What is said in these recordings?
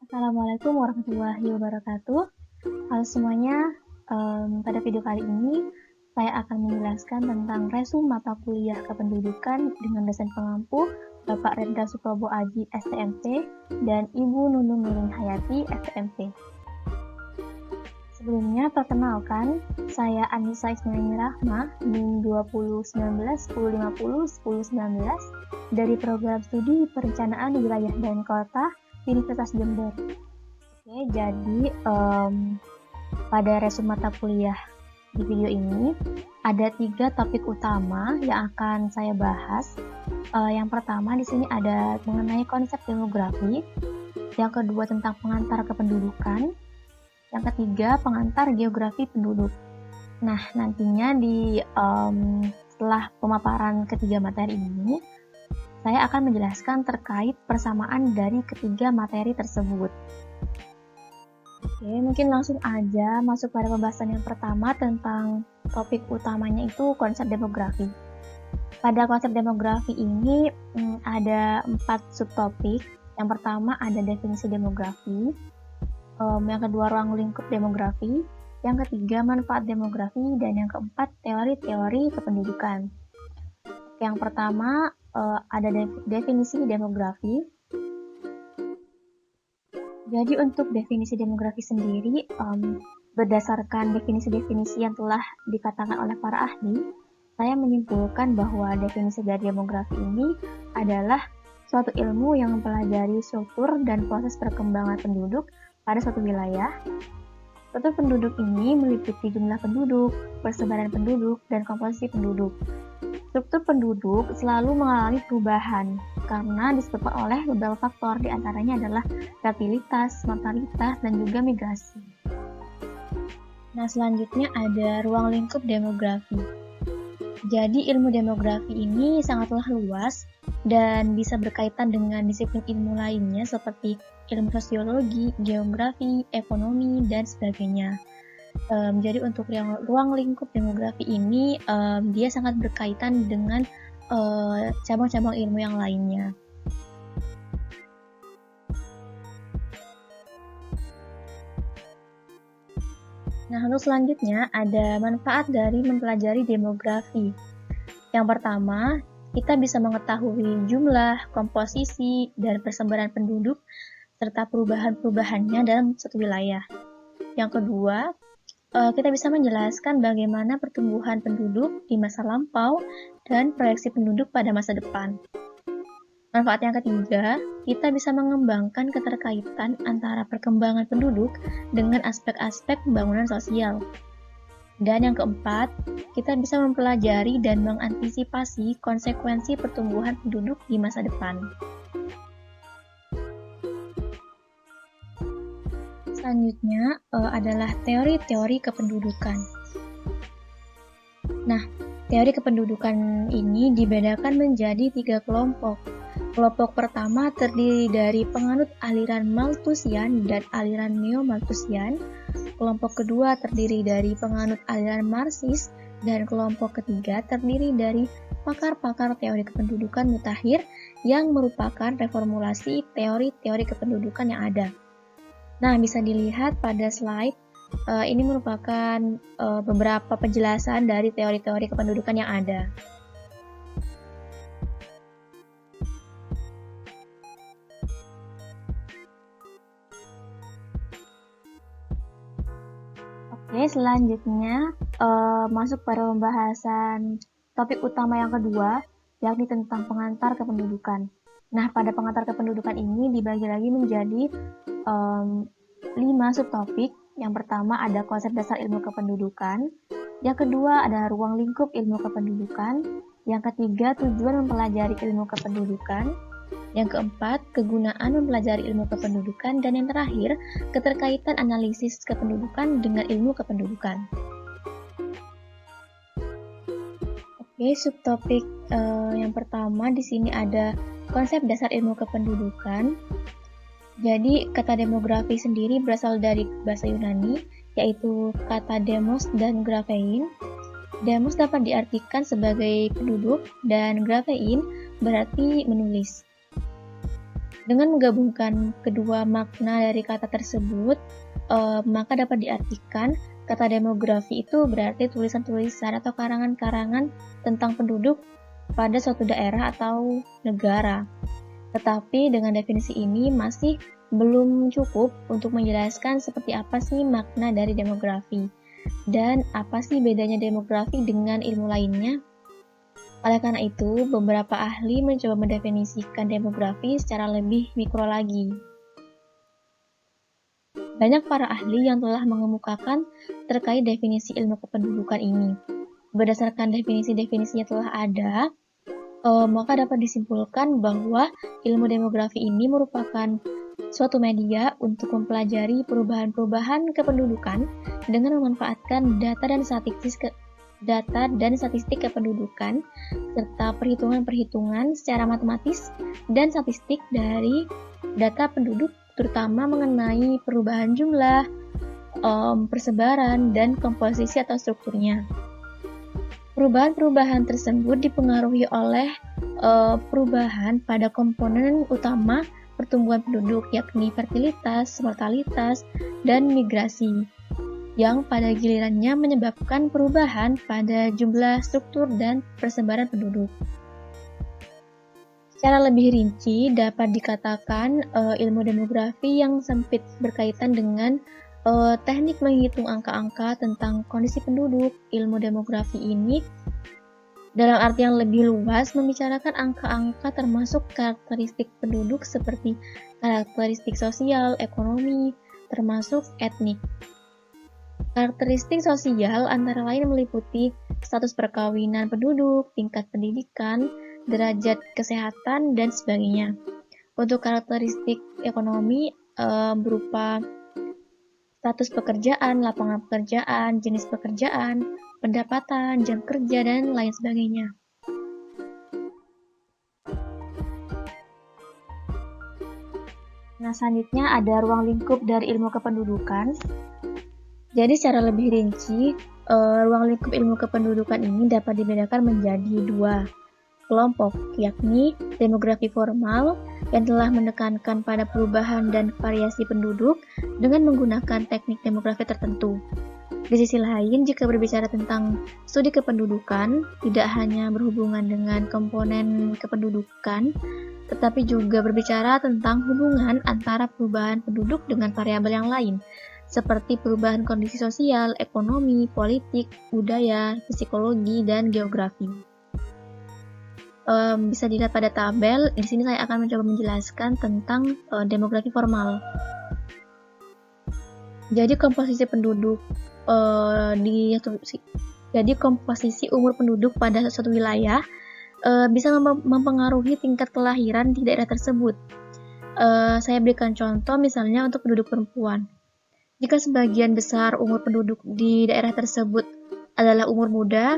Assalamualaikum warahmatullahi wabarakatuh. Halo semuanya, pada video kali ini saya akan menjelaskan tentang resum mata kuliah kependudukan dengan dosen pengampu Bapak Redda Suprobo Aji, STMT, dan Ibu Nunung Nurin Hayati, STMT. Sebelumnya, perkenalkan, saya Anissa Ismail Rahma, NIM 2019-1050-1019, dari program studi Perencanaan Wilayah dan Kota, Universitas Jember. Oke, jadi pada resum mata kuliah di video ini ada 3 topik utama yang akan saya bahas. Yang pertama di sini ada mengenai konsep demografi, yang kedua tentang pengantar kependudukan, yang ketiga pengantar geografi penduduk. Nah, nantinya setelah pemaparan ketiga materi ini, saya akan menjelaskan terkait persamaan dari ketiga materi tersebut. Oke, mungkin langsung aja masuk pada pembahasan yang pertama tentang topik utamanya itu konsep demografi. Pada konsep demografi ini ada 4 subtopik. Yang pertama ada definisi demografi, yang kedua ruang lingkup demografi, yang ketiga manfaat demografi, dan yang keempat teori-teori kependudukan. Yang pertama ada definisi demografi. Jadi untuk definisi demografi sendiri, berdasarkan definisi-definisi yang telah dikatakan oleh para ahli, saya menyimpulkan bahwa definisi dari demografi ini adalah suatu ilmu yang mempelajari struktur dan proses perkembangan penduduk pada suatu wilayah. Struktur penduduk ini meliputi jumlah penduduk, persebaran penduduk, dan komposisi penduduk. Struktur penduduk selalu mengalami perubahan karena disebabkan oleh beberapa faktor, diantaranya adalah fertilitas, mortalitas, dan juga migrasi. Nah, selanjutnya ada ruang lingkup demografi. Jadi ilmu demografi ini sangatlah luas dan bisa berkaitan dengan disiplin ilmu lainnya seperti ilmu sosiologi, geografi, ekonomi, dan sebagainya. Jadi untuk ruang lingkup demografi ini dia sangat berkaitan dengan cabang-cabang ilmu yang lainnya. Nah, lalu selanjutnya ada manfaat dari mempelajari demografi. Yang pertama, kita bisa mengetahui jumlah, komposisi, dan persebaran penduduk serta perubahan-perubahannya dalam suatu wilayah. Yang kedua, kita bisa menjelaskan bagaimana pertumbuhan penduduk di masa lampau dan proyeksi penduduk pada masa depan. Manfaat yang ketiga, kita bisa mengembangkan keterkaitan antara perkembangan penduduk dengan aspek-aspek pembangunan sosial. Dan yang keempat, kita bisa mempelajari dan mengantisipasi konsekuensi pertumbuhan penduduk di masa depan. Selanjutnya adalah teori-teori kependudukan. Nah, teori kependudukan ini dibedakan menjadi 3 kelompok. Kelompok pertama terdiri dari penganut aliran Malthusian dan aliran Neo-Malthusian. Kelompok kedua terdiri dari penganut aliran Marxis, dan kelompok ketiga terdiri dari pakar-pakar teori kependudukan mutakhir yang merupakan reformulasi teori-teori kependudukan yang ada. Nah, bisa dilihat pada slide, ini merupakan beberapa penjelasan dari teori-teori kependudukan yang ada. Oke, selanjutnya masuk pada pembahasan topik utama yang kedua, yakni tentang pengantar kependudukan. Nah, pada pengantar kependudukan ini dibagi lagi menjadi 5 subtopik. Yang pertama ada konsep dasar ilmu kependudukan, yang kedua ada ruang lingkup ilmu kependudukan, yang ketiga tujuan mempelajari ilmu kependudukan, yang keempat kegunaan mempelajari ilmu kependudukan, dan yang terakhir keterkaitan analisis kependudukan dengan ilmu kependudukan. Oke, subtopik yang pertama di sini ada konsep dasar ilmu kependudukan. Jadi, kata demografi sendiri berasal dari bahasa Yunani, yaitu kata demos dan graphein. Demos dapat diartikan sebagai penduduk, dan graphein berarti menulis. Dengan menggabungkan kedua makna dari kata tersebut, maka dapat diartikan kata demografi itu berarti tulisan-tulisan atau karangan-karangan tentang penduduk pada suatu daerah atau negara. Tetapi dengan definisi ini masih belum cukup untuk menjelaskan seperti apa sih makna dari demografi dan apa sih bedanya demografi dengan ilmu lainnya. Oleh karena itu, beberapa ahli mencoba mendefinisikan demografi secara lebih mikro lagi. Banyak para ahli yang telah mengemukakan terkait definisi ilmu kependudukan ini. Berdasarkan definisi-definisi yang telah ada, maka dapat disimpulkan bahwa ilmu demografi ini merupakan suatu media untuk mempelajari perubahan-perubahan kependudukan dengan memanfaatkan data dan statistik kependudukan serta perhitungan-perhitungan secara matematis dan statistik dari data penduduk, terutama mengenai perubahan jumlah, persebaran, dan komposisi atau strukturnya. Perubahan-perubahan tersebut dipengaruhi oleh perubahan pada komponen utama pertumbuhan penduduk, yakni fertilitas, mortalitas, dan migrasi, yang pada gilirannya menyebabkan perubahan pada jumlah, struktur, dan persebaran penduduk. Secara lebih rinci, dapat dikatakan ilmu demografi yang sempit berkaitan dengan teknik menghitung angka-angka tentang kondisi penduduk. Ilmu demografi ini dalam arti yang lebih luas membicarakan angka-angka termasuk karakteristik penduduk seperti karakteristik sosial, ekonomi, termasuk etnik. Karakteristik sosial antara lain meliputi status perkawinan penduduk, tingkat pendidikan, derajat kesehatan, dan sebagainya. Untuk karakteristik ekonomi berupa status pekerjaan, lapangan pekerjaan, jenis pekerjaan, pendapatan, jam kerja, dan lain sebagainya. Nah, selanjutnya ada ruang lingkup dari ilmu kependudukan. Jadi secara lebih rinci, ruang lingkup ilmu kependudukan ini dapat dibedakan menjadi dua kelompok, yakni demografi formal yang telah menekankan pada perubahan dan variasi penduduk dengan menggunakan teknik demografi tertentu. Di sisi lain, jika berbicara tentang studi kependudukan, tidak hanya berhubungan dengan komponen kependudukan, tetapi juga berbicara tentang hubungan antara perubahan penduduk dengan variabel yang lain, seperti perubahan kondisi sosial, ekonomi, politik, budaya, psikologi, dan geografi. Bisa dilihat pada tabel. Di sini saya akan mencoba menjelaskan tentang demografi formal. Jadi komposisi penduduk jadi komposisi umur penduduk pada suatu wilayah bisa mempengaruhi tingkat kelahiran di daerah tersebut. Saya berikan contoh misalnya untuk penduduk perempuan. Jika sebagian besar umur penduduk di daerah tersebut adalah umur muda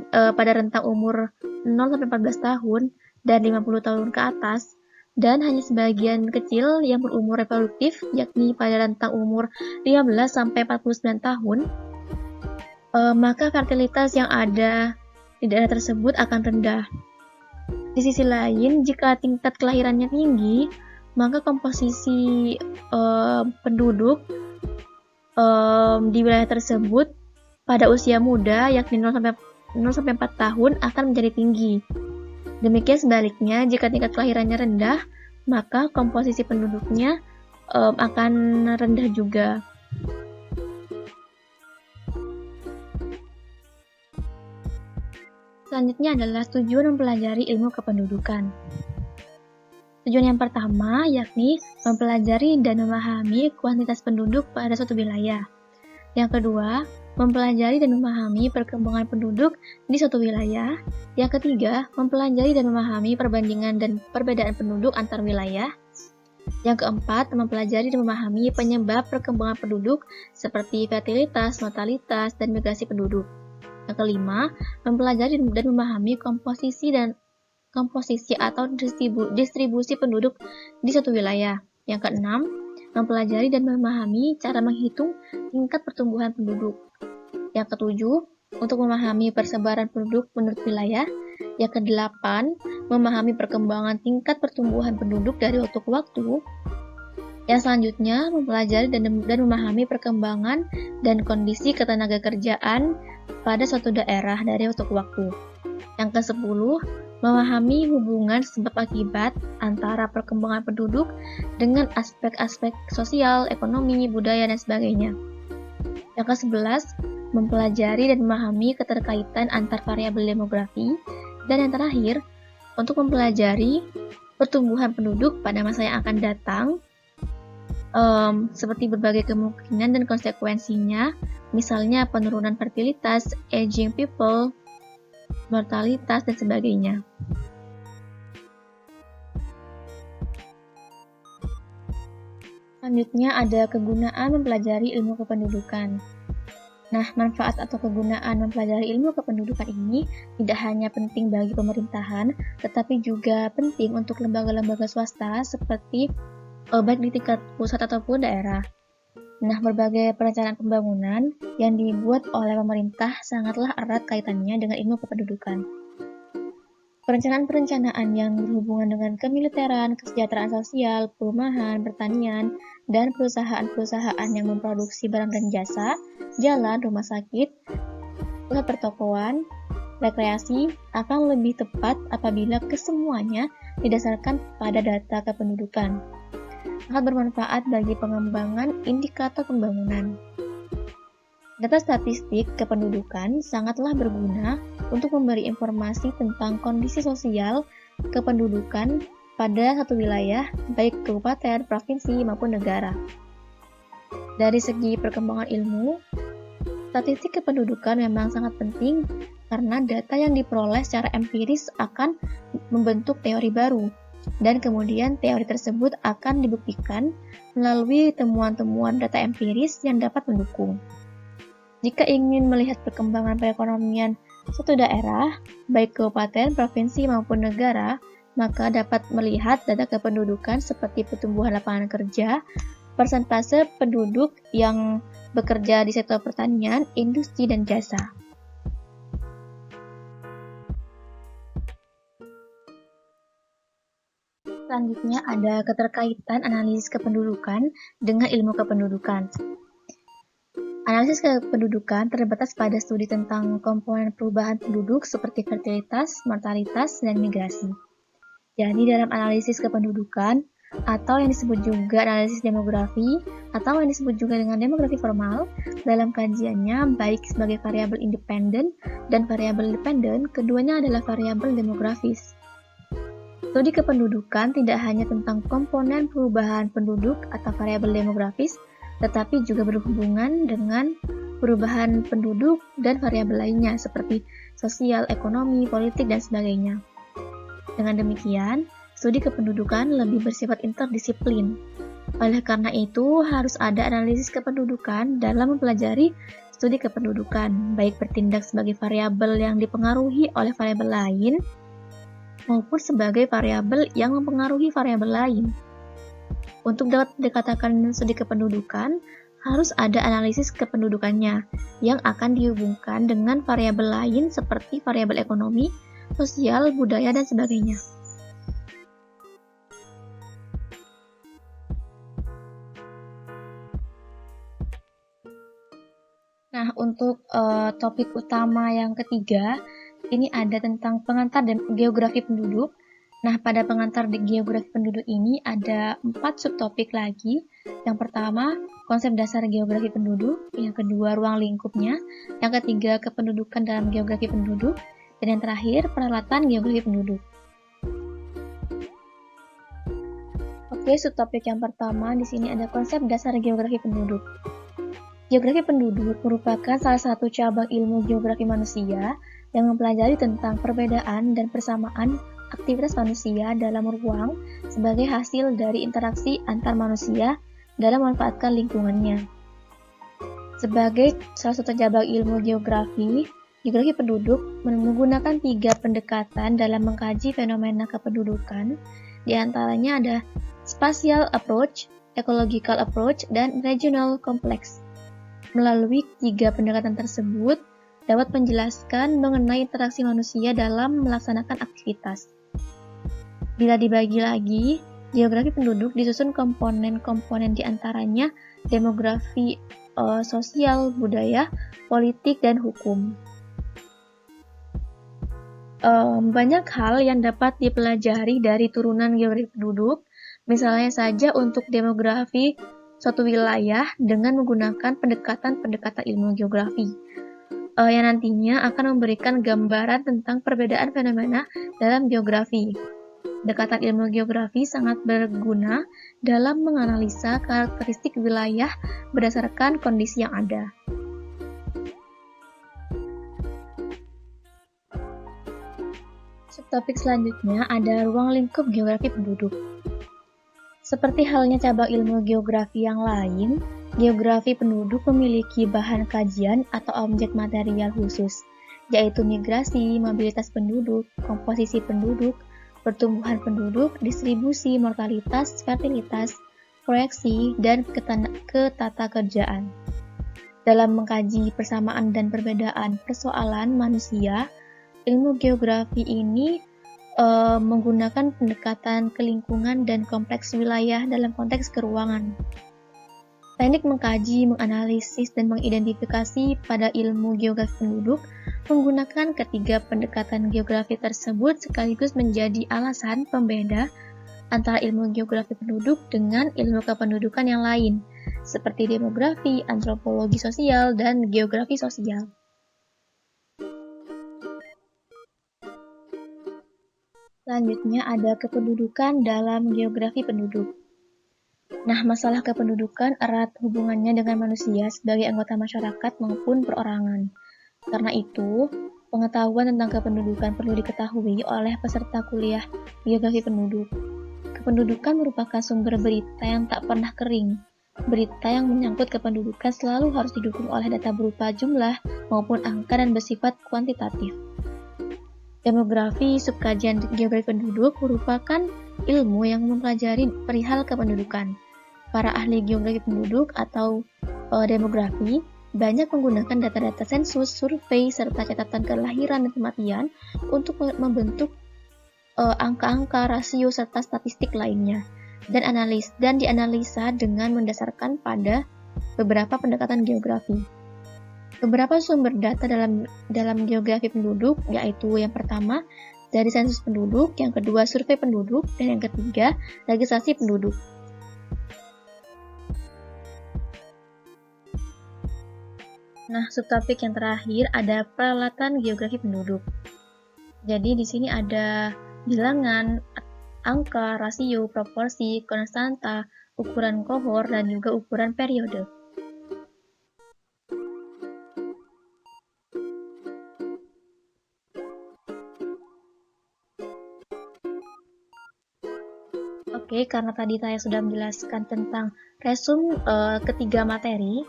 pada rentang umur 0-14 tahun dan 50 tahun ke atas, dan hanya sebagian kecil yang berumur reproduktif, yakni pada rentang umur 15-49 tahun, maka fertilitas yang ada di daerah tersebut akan rendah. Di sisi lain, jika tingkat kelahirannya tinggi, maka komposisi penduduk di wilayah tersebut pada usia muda, yakni 0-4 tahun, akan menjadi tinggi. Demikian sebaliknya, jika tingkat kelahirannya rendah, maka komposisi penduduknya akan rendah juga. Selanjutnya adalah tujuan mempelajari ilmu kependudukan. Tujuan yang pertama yakni mempelajari dan memahami kuantitas penduduk pada suatu wilayah. Yang kedua, mempelajari dan memahami perkembangan penduduk di suatu wilayah. Yang ketiga, mempelajari dan memahami perbandingan dan perbedaan penduduk antar wilayah. Yang keempat, mempelajari dan memahami penyebab perkembangan penduduk seperti fertilitas, mortalitas, dan migrasi penduduk. Yang kelima, mempelajari dan memahami komposisi atau distribusi penduduk di suatu wilayah. Yang keenam, mempelajari dan memahami cara menghitung tingkat pertumbuhan penduduk. Yang ketujuh, untuk memahami persebaran penduduk menurut wilayah. Yang kedelapan, memahami perkembangan tingkat pertumbuhan penduduk dari waktu ke waktu. Yang selanjutnya, mempelajari dan memahami perkembangan dan kondisi ketenagakerjaan pada suatu daerah dari waktu ke waktu. Yang ke-10, memahami hubungan sebab akibat antara perkembangan penduduk dengan aspek-aspek sosial, ekonomi, budaya, dan sebagainya. Yang ke-11, mempelajari dan memahami keterkaitan antar variabel demografi. Dan yang terakhir, untuk mempelajari pertumbuhan penduduk pada masa yang akan datang, seperti berbagai kemungkinan dan konsekuensinya, misalnya penurunan fertilitas, aging people, mortalitas, dan sebagainya. Selanjutnya ada kegunaan mempelajari ilmu kependudukan. Nah, manfaat atau kegunaan mempelajari ilmu kependudukan ini tidak hanya penting bagi pemerintahan, tetapi juga penting untuk lembaga-lembaga swasta seperti baik di tingkat pusat ataupun daerah. Nah, berbagai perencanaan pembangunan yang dibuat oleh pemerintah sangatlah erat kaitannya dengan ilmu kependudukan. Perencanaan-perencanaan yang berhubungan dengan kemiliteran, kesejahteraan sosial, perumahan, pertanian, dan perusahaan-perusahaan yang memproduksi barang dan jasa, jalan, rumah sakit, pusat pertokoan, rekreasi akan lebih tepat apabila kesemuanya didasarkan pada data kependudukan. Sangat bermanfaat bagi pengembangan indikator pembangunan. Data statistik kependudukan sangatlah berguna untuk memberi informasi tentang kondisi sosial kependudukan pada satu wilayah, baik kabupaten, provinsi, maupun negara. Dari segi perkembangan ilmu, statistik kependudukan memang sangat penting karena data yang diperoleh secara empiris akan membentuk teori baru, dan kemudian teori tersebut akan dibuktikan melalui temuan-temuan data empiris yang dapat mendukung. Jika ingin melihat perkembangan perekonomian suatu daerah, baik kabupaten, provinsi, maupun negara, maka dapat melihat data kependudukan seperti pertumbuhan lapangan kerja, persentase penduduk yang bekerja di sektor pertanian, industri, dan jasa. Selanjutnya ada keterkaitan analisis kependudukan dengan ilmu kependudukan. Analisis kependudukan terbatas pada studi tentang komponen perubahan penduduk seperti fertilitas, mortalitas, dan migrasi. Jadi dalam analisis kependudukan, atau yang disebut juga analisis demografi, atau yang disebut juga dengan demografi formal, dalam kajiannya baik sebagai variabel independen dan variabel dependen, keduanya adalah variabel demografis. Studi kependudukan tidak hanya tentang komponen perubahan penduduk atau variabel demografis, tetapi juga berhubungan dengan perubahan penduduk dan variabel lainnya seperti sosial, ekonomi, politik, dan sebagainya. Dengan demikian, studi kependudukan lebih bersifat interdisiplin. Oleh karena itu, harus ada analisis kependudukan dalam mempelajari studi kependudukan, baik bertindak sebagai variabel yang dipengaruhi oleh variabel lain, maupun sebagai variabel yang mempengaruhi variabel lain. Untuk dapat dikatakan studi kependudukan, harus ada analisis kependudukannya yang akan dihubungkan dengan variabel lain seperti variabel ekonomi, sosial, budaya, dan sebagainya. Nah, untuk topik utama yang ketiga, ini ada tentang pengantar dan geografi penduduk. Nah, pada pengantar di geografi penduduk ini ada 4 subtopik lagi. Yang pertama, konsep dasar geografi penduduk. Yang kedua, ruang lingkupnya. Yang ketiga, kependudukan dalam geografi penduduk. Dan yang terakhir, peralatan geografi penduduk. Oke, subtopik yang pertama di sini ada konsep dasar geografi penduduk. Geografi penduduk merupakan salah satu cabang ilmu geografi manusia yang mempelajari tentang perbedaan dan persamaan aktivitas manusia dalam ruang sebagai hasil dari interaksi antar manusia dalam memanfaatkan lingkungannya. Sebagai salah satu cabang ilmu geografi penduduk menggunakan 3 pendekatan dalam mengkaji fenomena kependudukan. Di antaranya ada spatial approach, ecological approach, dan regional complex. Melalui 3 pendekatan tersebut dapat menjelaskan mengenai interaksi manusia dalam melaksanakan aktivitas. Bila dibagi lagi, geografi penduduk disusun komponen-komponen diantaranya demografi, sosial, budaya, politik, dan hukum. Banyak hal yang dapat dipelajari dari turunan geografi penduduk, misalnya saja untuk demografi suatu wilayah dengan menggunakan pendekatan-pendekatan ilmu geografi, yang nantinya akan memberikan gambaran tentang perbedaan fenomena dalam geografi. Pendekatan ilmu geografi sangat berguna dalam menganalisa karakteristik wilayah berdasarkan kondisi yang ada. Subtopik selanjutnya ada ruang lingkup geografi penduduk. Seperti halnya cabang ilmu geografi yang lain, geografi penduduk memiliki bahan kajian atau objek material khusus, yaitu migrasi, mobilitas penduduk, komposisi penduduk, pertumbuhan penduduk, distribusi, mortalitas, fertilitas, proyeksi, dan ketatakerjaan. Dalam mengkaji persamaan dan perbedaan persoalan manusia, ilmu geografi ini menggunakan pendekatan ke lingkungan dan kompleks wilayah dalam konteks keruangan. Teknik mengkaji, menganalisis, dan mengidentifikasi pada ilmu geografi penduduk menggunakan ketiga pendekatan geografi tersebut sekaligus menjadi alasan pembeda antara ilmu geografi penduduk dengan ilmu kependudukan yang lain, seperti demografi, antropologi sosial, dan geografi sosial. Selanjutnya ada kependudukan dalam geografi penduduk. Nah, masalah kependudukan erat hubungannya dengan manusia sebagai anggota masyarakat maupun perorangan. Karena itu, pengetahuan tentang kependudukan perlu diketahui oleh peserta kuliah geografi penduduk. Kependudukan merupakan sumber berita yang tak pernah kering. Berita yang menyangkut kependudukan selalu harus didukung oleh data berupa jumlah maupun angka dan bersifat kuantitatif. Demografi, subkajian geografi penduduk, merupakan ilmu yang mempelajari perihal kependudukan. Para ahli geografi penduduk atau demografi banyak menggunakan data-data sensus, survei, serta catatan kelahiran dan kematian untuk membentuk angka-angka, rasio, serta statistik lainnya, dan dianalisa dengan mendasarkan pada beberapa pendekatan geografi. Beberapa sumber data dalam geografi penduduk yaitu yang pertama dari sensus penduduk, yang kedua survei penduduk, dan yang ketiga registrasi penduduk. Nah, subtopik yang terakhir ada peralatan geografi penduduk. Jadi di sini ada bilangan, angka, rasio, proporsi, konstanta, ukuran kohor, dan juga ukuran periode. Oke, karena tadi saya sudah menjelaskan tentang resum ketiga materi,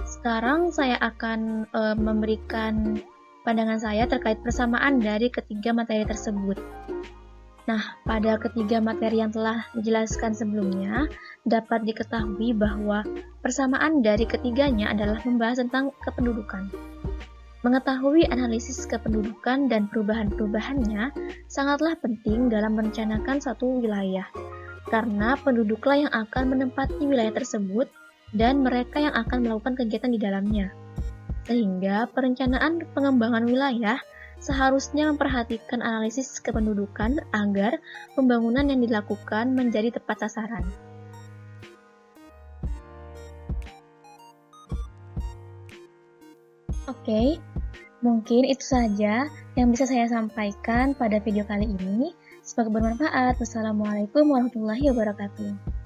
sekarang saya akan memberikan pandangan saya terkait persamaan dari ketiga materi tersebut. Nah, pada ketiga materi yang telah dijelaskan sebelumnya, dapat diketahui bahwa persamaan dari ketiganya adalah membahas tentang kependudukan. Mengetahui analisis kependudukan dan perubahan-perubahannya sangatlah penting dalam merencanakan suatu wilayah, karena penduduklah yang akan menempati wilayah tersebut dan mereka yang akan melakukan kegiatan di dalamnya. Sehingga perencanaan pengembangan wilayah seharusnya memperhatikan analisis kependudukan agar pembangunan yang dilakukan menjadi tepat sasaran. Oke, mungkin itu saja yang bisa saya sampaikan pada video kali ini. Semoga bermanfaat. Wassalamualaikum warahmatullahi wabarakatuh.